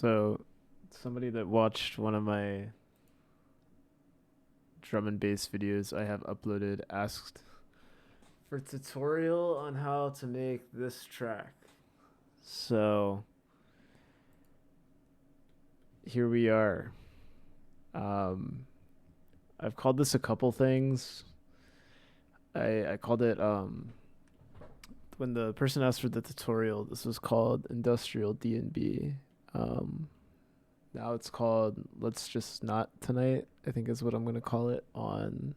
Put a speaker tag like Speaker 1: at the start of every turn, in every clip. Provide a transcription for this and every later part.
Speaker 1: So, somebody that watched one of my drum and bass videos I have uploaded asked for tutorial on how to make this track. So, here we are. I've called this a couple things. I called it when the person asked for the tutorial, this was called industrial DnB. Now it's called Let's Just Not Tonight, I think is what I'm going to call it on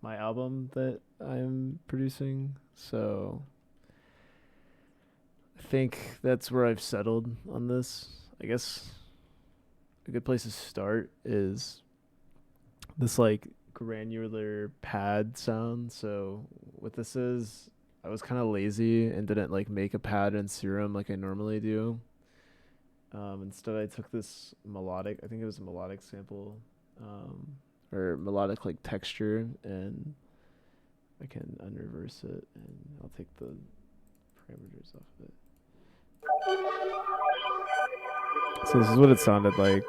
Speaker 1: my album that I'm producing. So I think that's where I've settled on this. I guess a good place to start is this like granular pad sound. So what this is, I was kind of lazy and didn't like make a pad in Serum like I normally do. Instead, I took this melodic, I think it was a melodic sample, or melodic like texture, and I can unreverse it, and I'll take the parameters off of it. So this is what it sounded like.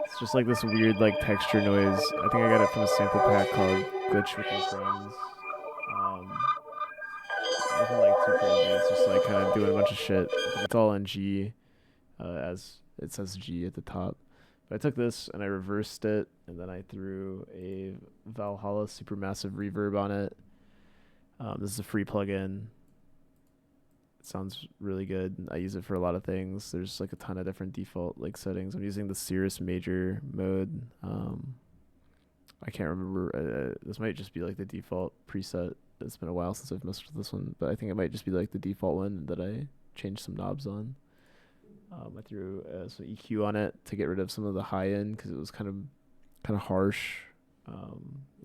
Speaker 1: It's just like this weird like texture noise. I think I got it from a sample pack called Glitch with Your Friends. Nothing like too crazy. It's just like kind of doing a bunch of shit. It's all in G, as it says G at the top. But I took this and I reversed it, and then I threw a Valhalla supermassive reverb on it. This is a free plugin. It sounds really good. I use it for a lot of things. There's like a ton of different default like settings. I'm using the Cirrus Major mode. I can't remember. This might just be like the default preset. It's been a while since I've messed with this one, but I think it might just be like the default one that I changed some knobs on. I threw some EQ on it to get rid of some of the high end because it was kind of harsh,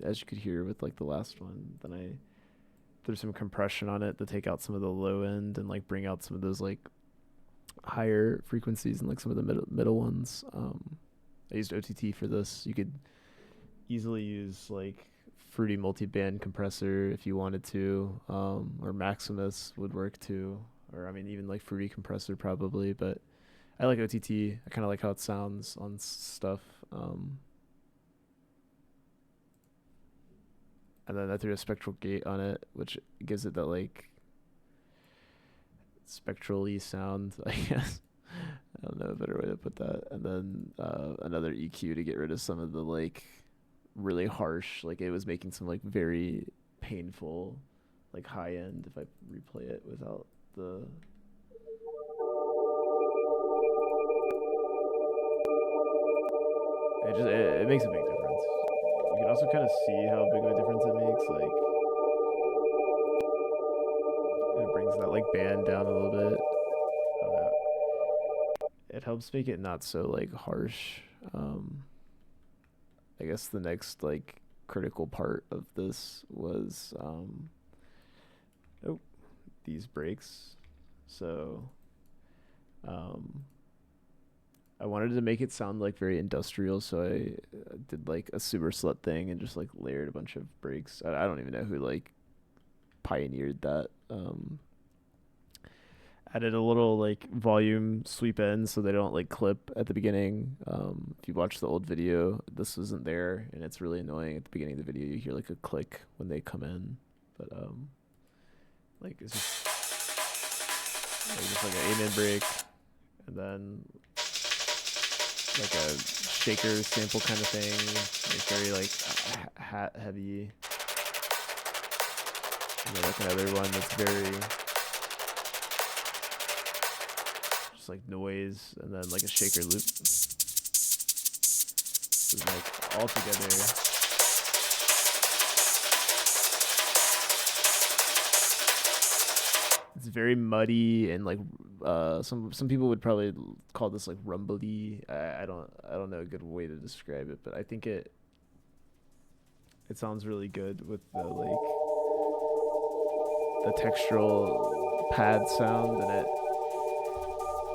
Speaker 1: as you could hear with like the last one. Then I threw some compression on it to take out some of the low end and like bring out some of those like higher frequencies and like some of the middle ones. I used OTT for this. You could easily use like Fruity multiband compressor if you wanted to, or Maximus would work too, or I mean even like Fruity compressor probably, but I like OTT. I kind of like how it sounds on stuff. And then I threw a spectral gate on it, which gives it that like spectrally sound, I guess. I don't know a better way to put that. And then another EQ to get rid of some of the like really harsh, like it was making some like very painful like high end if I replay it without the it makes a big difference. You can also kind of see how big of a difference it makes. Like it brings that like band down a little bit. It helps make it not so like harsh. I guess the next like critical part of this was these breaks. So I wanted to make it sound like very industrial, so I did like a super slut thing and just like layered a bunch of breaks. I don't even know who like pioneered that. Added a little like volume sweep in so they don't like clip at the beginning. If you watch the old video, this wasn't there, and it's really annoying at the beginning of the video. You hear like a click when they come in, but like it's just like an amen break, and then like a shaker sample kind of thing. It's very like hat heavy, and then like another one that's very like noise, and then like a shaker loop. So like all together it's very muddy and like some people would probably call this like rumbly. I don't know a good way to describe it, but I think it sounds really good with the like the textural pad sound, and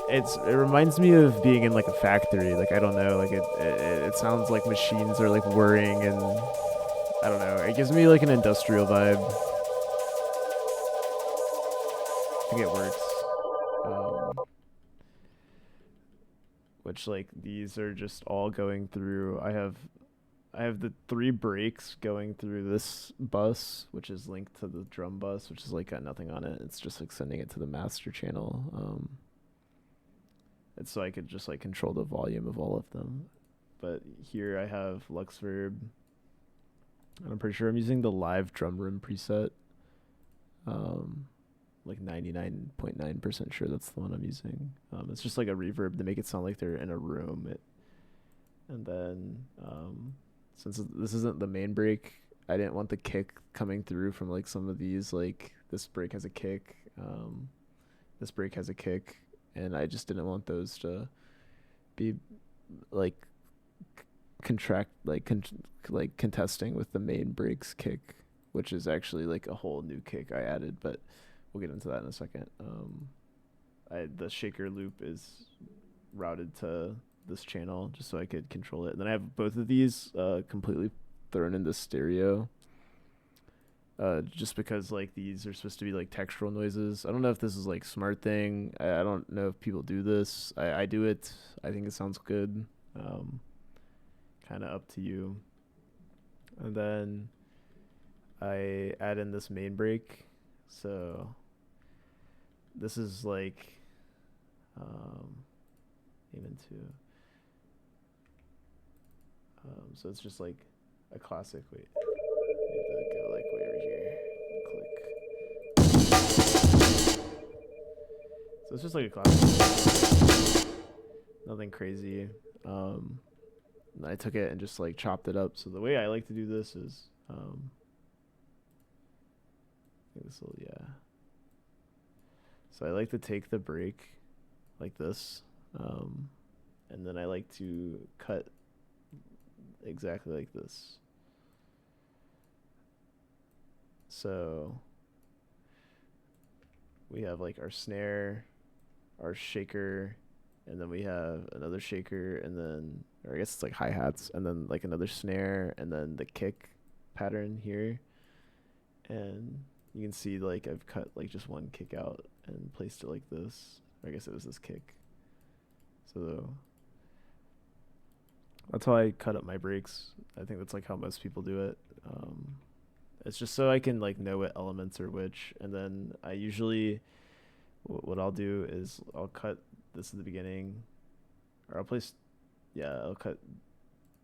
Speaker 1: it reminds me of being in like a factory. Like I don't know, like it sounds like machines are like whirring, and I don't know. It gives me like an industrial vibe. I think it works. which like these are just all going through. I have the 3 breaks going through this bus, which is linked to the drum bus, which is like got nothing on it. It's just like sending it to the master channel. And so I could just like control the volume of all of them. But here I have Luxverb, and I'm pretty sure I'm using the live drum room preset. Like 99.9% sure that's the one I'm using. It's just like a reverb to make it sound like they're in a room. And then since this isn't the main break, I didn't want the kick coming through from like some of these. Like this break has a kick, this break has a kick, and I just didn't want those to be like contesting with the main break's kick, which is actually like a whole new kick I added, but we'll get into that in a second. The shaker loop is routed to this channel just so I could control it. And then I have both of these completely thrown into stereo. Just because like these are supposed to be like textural noises. I don't know if this is like smart thing. I don't know if people do this. I do it. I think it sounds good. Kind of up to you. And then I add in this main break. So this is like even to so it's just like a classic. Wait, I need to go like way over here and click. So it's just like a classic, nothing crazy. I took it and just like chopped it up. So the way I like to do this is I think this will, yeah. So I like to take the break like this, and then I like to cut exactly like this. So we have like our snare, our shaker, and then we have another shaker, and then, or I guess it's like hi-hats, and then like another snare, and then the kick pattern here. And you can see like I've cut like just one kick out and placed it like this. Or I guess it was this kick. So that's how I cut up my breaks. I think that's like how most people do it. It's just so I can like know what elements are which. And then I usually, what I'll do is I'll cut this at the beginning, or I'll place, yeah, I'll cut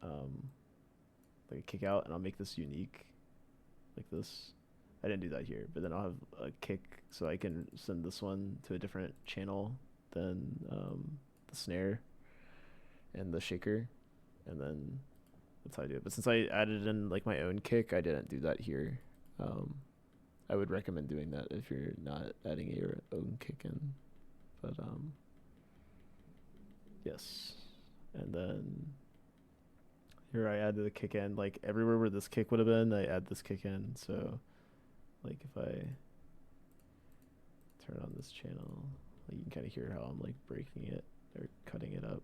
Speaker 1: like a kick out, and I'll make this unique like this. I didn't do that here, but then I'll have a kick so I can send this one to a different channel than the snare and the shaker, and then that's how I do it. But since I added in like my own kick, I didn't do that here. I would recommend doing that if you're not adding your own kick in. But yes. And then here I added the kick in, like everywhere where this kick would have been, I add this kick in. So like if I turn on this channel, like you can kind of hear how I'm like breaking it or cutting it up.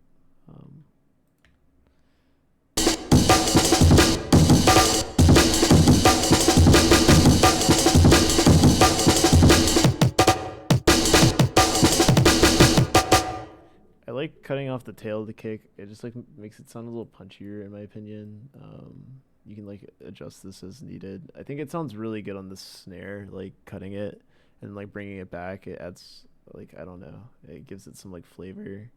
Speaker 1: I like cutting off the tail of the kick. It just like makes it sound a little punchier in my opinion. You can like adjust this as needed. I think it sounds really good on the snare, like cutting it and like bringing it back. It adds like, I don't know, it gives it some like flavor.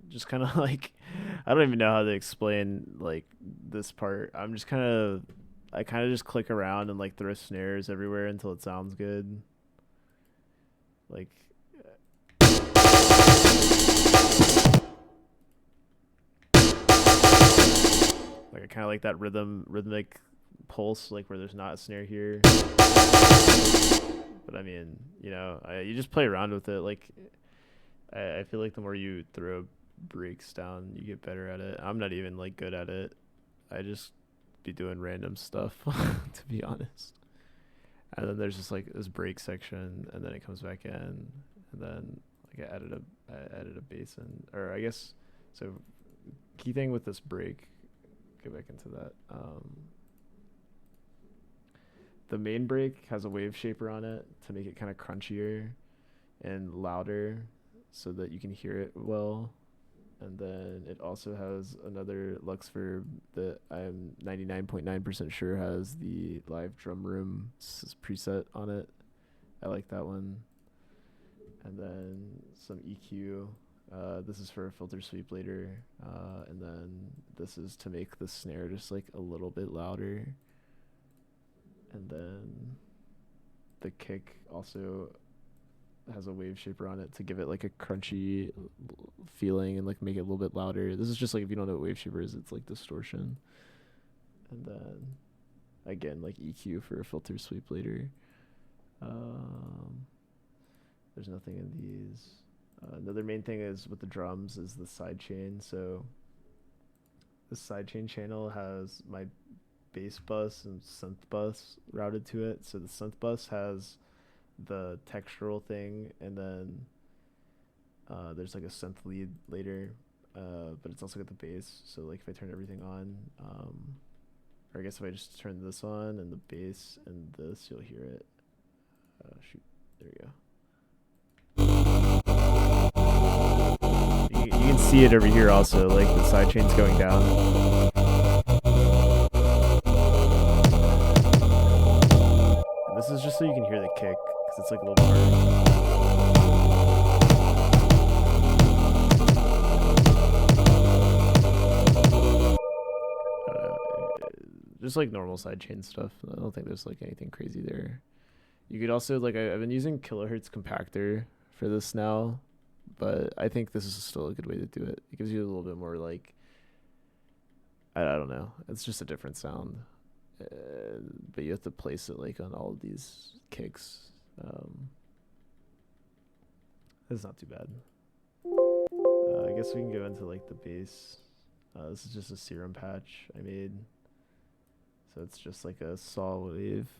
Speaker 1: Just kind of like, I don't even know how to explain like this part. I kind of just click around and like throw snares everywhere until it sounds good. Like I kind of like that rhythmic pulse, like where there's not a snare here. But I mean, you know, you just play around with it. Like I feel like the more you throw breaks down, you get better at it. I'm not even like good at it. I just be doing random stuff to be honest. And then there's just like this break section, and then it comes back in, and then like Like I added a bass in, or I guess, so key thing with this break, go back into that. The main break has a wave shaper on it to make it kind of crunchier and louder so that you can hear it well. And then it also has another Luxfer that I'm 99.9% sure has the live drum room preset on it. I like that one. And then some EQ. This is for a filter sweep later. And then this is to make the snare just like a little bit louder. And then the kick also has a wave shaper on it to give it like a crunchy feeling and like make it a little bit louder. This is just like, if you don't know what wave shaper is, it's like distortion. And then again, like EQ for a filter sweep later. There's nothing in these. Another main thing is with the drums is the sidechain. So the sidechain channel has my bass bus and synth bus routed to it. So the synth bus has the textural thing, and then there's like a synth lead later, but it's also got the bass. So like if I turn everything on, or I guess if I just turn this on and the bass and this, you'll hear it. Shoot, there we go. You can see it over here also, like the sidechain's going down. And this is just so you can hear the kick, because it's like a little hard. Just like normal sidechain stuff. I don't think there's like anything crazy there. You could also, like, I've been using kilohertz compactor for this now, but I think this is still a good way to do it. It gives you a little bit more like, I don't know, it's just a different sound, but you have to place it like on all of these kicks. It's not too bad. I guess we can go into like the bass. This is just a serum patch I made, so it's just like a saw wave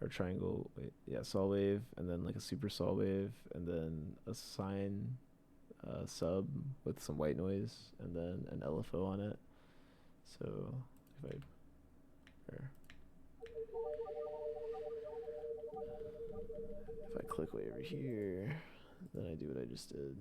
Speaker 1: or triangle, saw wave, and then like a super saw wave, and then a sine sub with some white noise, and then an LFO on it. So if I click way over here, then I do what I just did.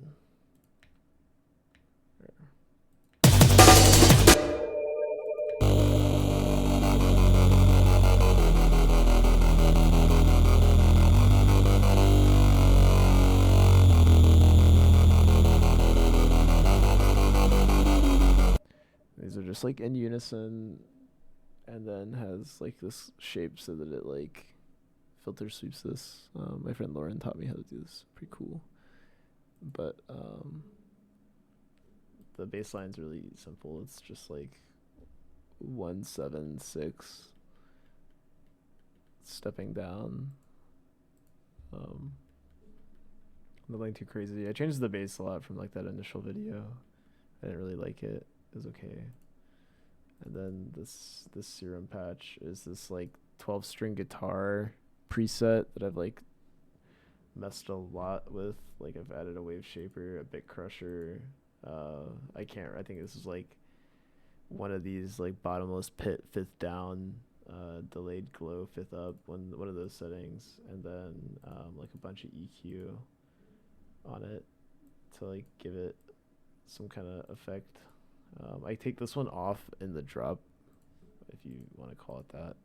Speaker 1: These are just like in unison, and then has like this shape so that it like filter sweeps this. My friend Lauren taught me how to do this. Pretty cool. But the bass line's really simple. It's just like 1-7-6 stepping down. Nothing too crazy. I changed the bass a lot from like that initial video. I didn't really like it. It was okay. And then this serum patch is this like 12-string guitar preset that I've like messed a lot with. Like I've added a wave shaper, a bit crusher. I think this is like one of these like bottomless pit 5th down, delayed glow 5th up, one of those settings, and then like a bunch of EQ on it to like give it some kind of effect. I take this one off in the drop, if you want to call it that.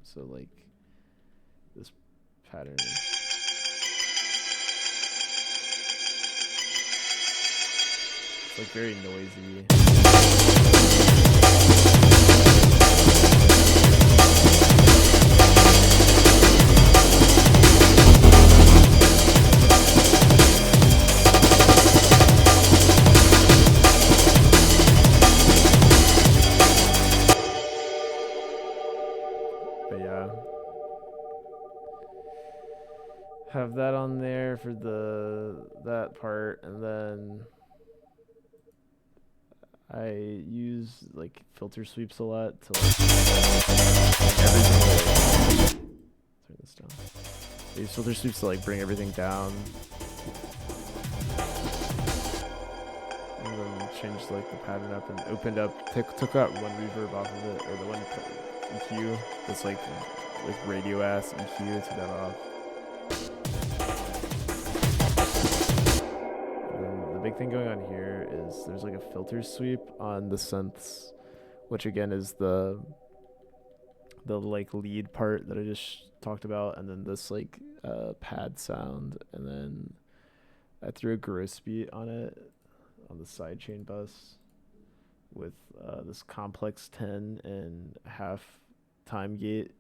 Speaker 1: So like this pattern. It's like very noisy. But yeah, have that on there for that part, and then I use like filter sweeps a lot to like everything. Turn this down. I use filter sweeps to like bring everything down changed like the pattern up and opened up, took out one reverb off of it, or the one EQ that's like radio ass EQ, took that off. And then the big thing going on here is there's like a filter sweep on the synths, which again is the like lead part that I just talked about, and then this like pad sound, and then I threw a gross beat on it on the sidechain bus with this complex 10 and half time gate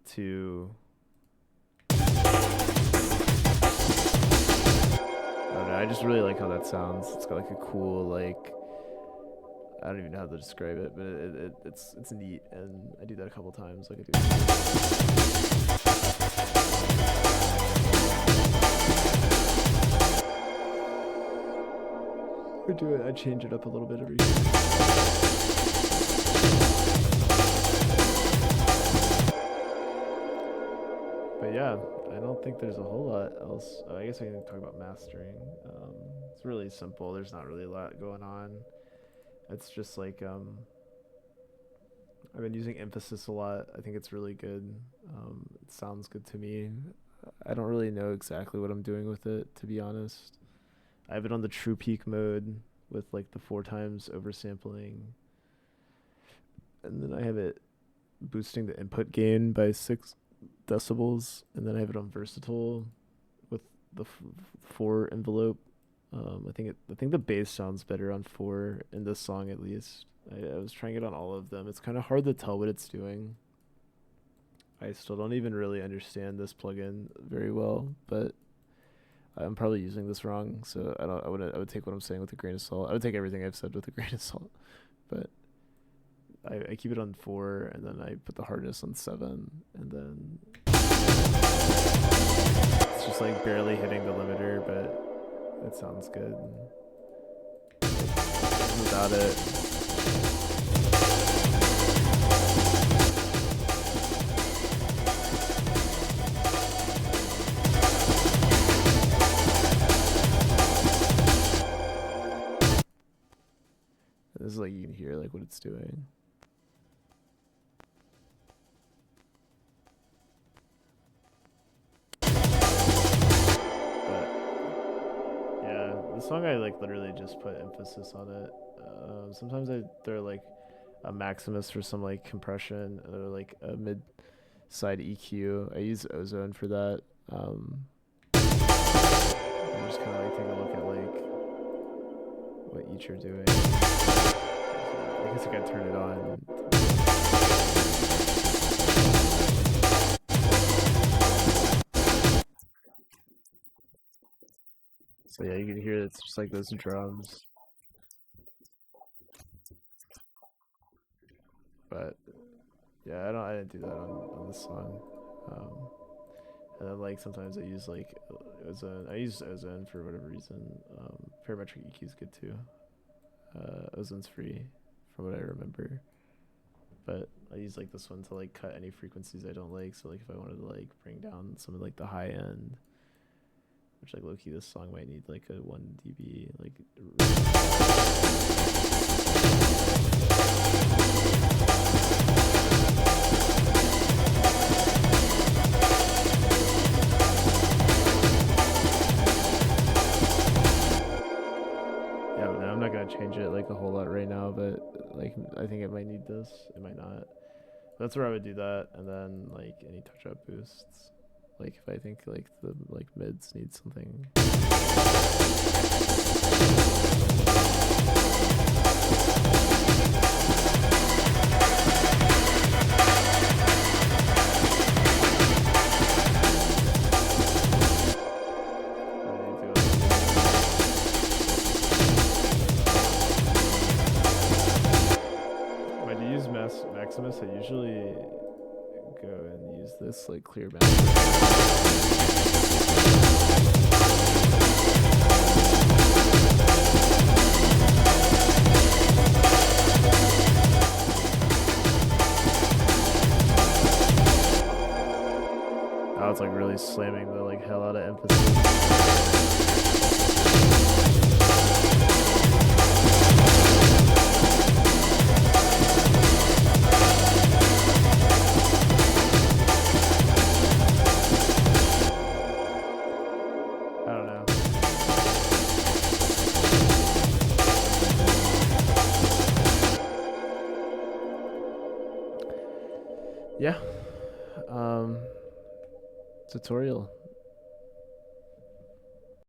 Speaker 1: to I don't know, I just really like how that sounds. It's got like a cool like, I don't even know how to describe it, but it's neat, and I do that a couple times. Like I do it. I change it up a little bit every year. But yeah, I don't think there's a whole lot else. I guess I can talk about mastering. It's really simple. There's not really a lot going on. It's just like I've been using emphasis a lot. I think it's really good. It sounds good to me. I don't really know exactly what I'm doing with it, to be honest. I have it on the true peak mode with like the 4 times oversampling, and then I have it boosting the input gain by 6 decibels, and then I have it on versatile with the 4 envelope. I think the bass sounds better on 4 in this song, at least. I was trying it on all of them. It's kind of hard to tell what it's doing. I still don't even really understand this plugin very well, but I'm probably using this wrong, so I would take what I'm saying with a grain of salt. I would take everything I've said with a grain of salt, but I keep it on 4, and then I put the hardness on 7, and then it's just like barely hitting the limiter, but it sounds good. Without it, this is like, you can hear like what it's doing. Song I like literally just put emphasis on it. Sometimes I throw like a Maximus for some like compression, or like a mid side EQ. I use Ozone for that. I'm just kind of like take a look at like what each are doing. I guess I gotta turn it on. So yeah, you can hear it's just like those drums. But yeah, I didn't do that on this song. And then like sometimes I use like Ozone. I use Ozone for whatever reason. Parametric EQ is good too. Ozone's free, from what I remember. But I use like this one to like cut any frequencies I don't like. So like if I wanted to like bring down some of like the high end, which like low-key this song might need like a 1 dB like. Yeah, but I'm not gonna change it like a whole lot right now, but like I think it might need this, it might not. That's where I would do that, and then like any touch-up boosts. Like if I think like the like mids need something. When I use Maximus, I usually go and use this like clear band. Now it's like really slamming the like hell out of emphasis. Yeah. Tutorial.